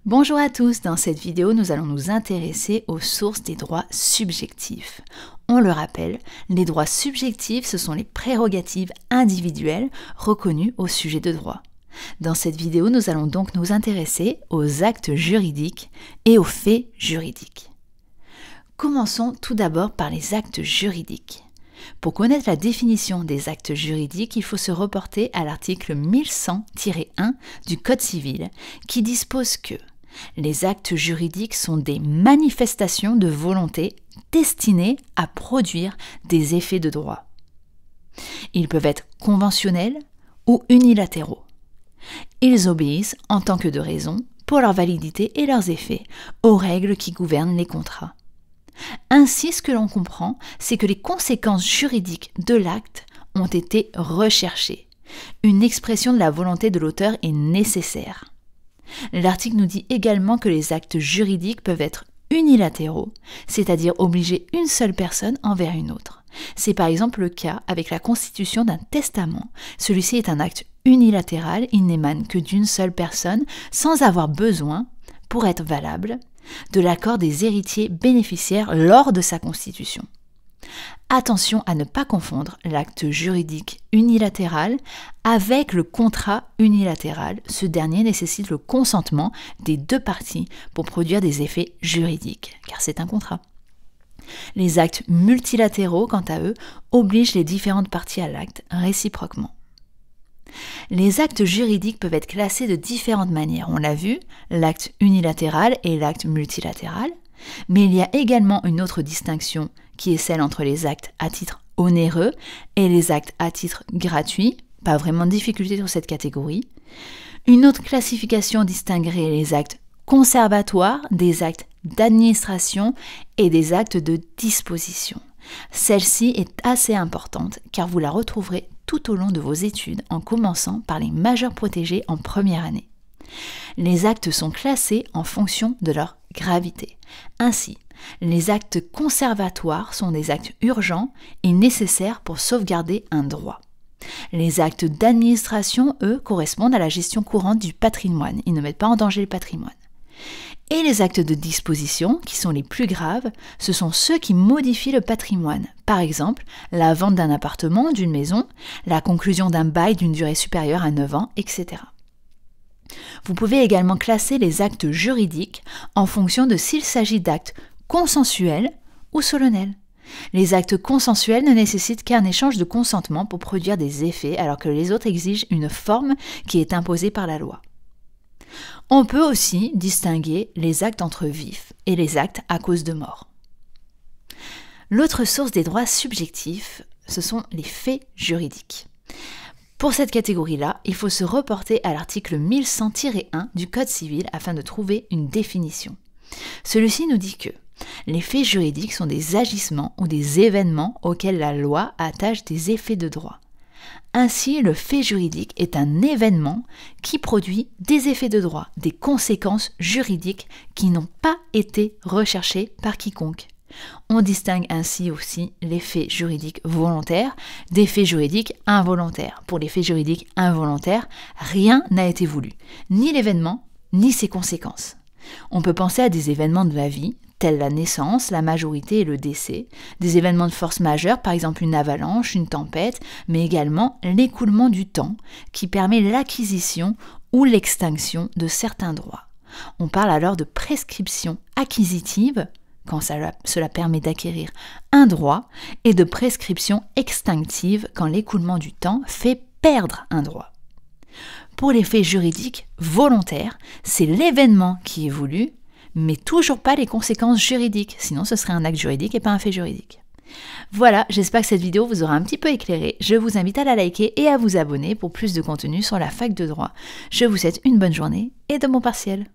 Bonjour à tous, dans cette vidéo nous allons nous intéresser aux sources des droits subjectifs. On le rappelle, les droits subjectifs ce sont les prérogatives individuelles reconnues au sujet de droit. Dans cette vidéo nous allons donc nous intéresser aux actes juridiques et aux faits juridiques. Commençons tout d'abord par les actes juridiques. Pour connaître la définition des actes juridiques, il faut se reporter à l'article 1100-1 du Code civil qui dispose que les actes juridiques sont des manifestations de volonté destinées à produire des effets de droit. Ils peuvent être conventionnels ou unilatéraux. Ils obéissent, en tant que de raison, pour leur validité et leurs effets, aux règles qui gouvernent les contrats. Ainsi, ce que l'on comprend, c'est que les conséquences juridiques de l'acte ont été recherchées. Une expression de la volonté de l'auteur est nécessaire. L'article nous dit également que les actes juridiques peuvent être unilatéraux, c'est-à-dire obliger une seule personne envers une autre. C'est par exemple le cas avec la constitution d'un testament. Celui-ci est un acte unilatéral, il n'émane que d'une seule personne, sans avoir besoin, pour être valable, de l'accord des héritiers bénéficiaires lors de sa constitution. Attention à ne pas confondre l'acte juridique unilatéral avec le contrat unilatéral. Ce dernier nécessite le consentement des deux parties pour produire des effets juridiques, car c'est un contrat. Les actes multilatéraux, quant à eux, obligent les différentes parties à l'acte réciproquement. Les actes juridiques peuvent être classés de différentes manières. On l'a vu, l'acte unilatéral et l'acte multilatéral. Mais il y a également une autre distinction qui est celle entre les actes à titre onéreux et les actes à titre gratuit. Pas vraiment de difficulté sur cette catégorie. Une autre classification distinguerait les actes conservatoires des actes d'administration et des actes de disposition. Celle-ci est assez importante car vous la retrouverez tout au long de vos études en commençant par les majeurs protégés en première année. Les actes sont classés en fonction de leur gravité. Ainsi, les actes conservatoires sont des actes urgents et nécessaires pour sauvegarder un droit. Les actes d'administration, eux, correspondent à la gestion courante du patrimoine. Ils ne mettent pas en danger le patrimoine. Et les actes de disposition, qui sont les plus graves, ce sont ceux qui modifient le patrimoine. Par exemple, la vente d'un appartement, d'une maison, la conclusion d'un bail d'une durée supérieure à 9 ans, etc. Vous pouvez également classer les actes juridiques en fonction de s'il s'agit d'actes consensuels ou solennels. Les actes consensuels ne nécessitent qu'un échange de consentement pour produire des effets, alors que les autres exigent une forme qui est imposée par la loi. On peut aussi distinguer les actes entre vifs et les actes à cause de mort. L'autre source des droits subjectifs, ce sont les faits juridiques. Pour cette catégorie-là, il faut se reporter à l'article 1100-1 du Code civil afin de trouver une définition. Celui-ci nous dit que les faits juridiques sont des agissements ou des événements auxquels la loi attache des effets de droit. Ainsi, le fait juridique est un événement qui produit des effets de droit, des conséquences juridiques qui n'ont pas été recherchées par quiconque. On distingue ainsi aussi les faits juridiques volontaires des faits juridiques involontaires. Pour les faits juridiques involontaires, rien n'a été voulu, ni l'événement, ni ses conséquences. On peut penser à des événements de la vie, tels la naissance, la majorité et le décès, des événements de force majeure, par exemple une avalanche, une tempête, mais également l'écoulement du temps, qui permet l'acquisition ou l'extinction de certains droits. On parle alors de prescription acquisitive, quand cela permet d'acquérir un droit, et de prescription extinctive, quand l'écoulement du temps fait perdre un droit. Pour les faits juridiques volontaires, c'est l'événement qui est voulu, mais toujours pas les conséquences juridiques, sinon ce serait un acte juridique et pas un fait juridique. Voilà, j'espère que cette vidéo vous aura un petit peu éclairé. Je vous invite à la liker et à vous abonner pour plus de contenu sur la fac de droit. Je vous souhaite une bonne journée et de bons partiels.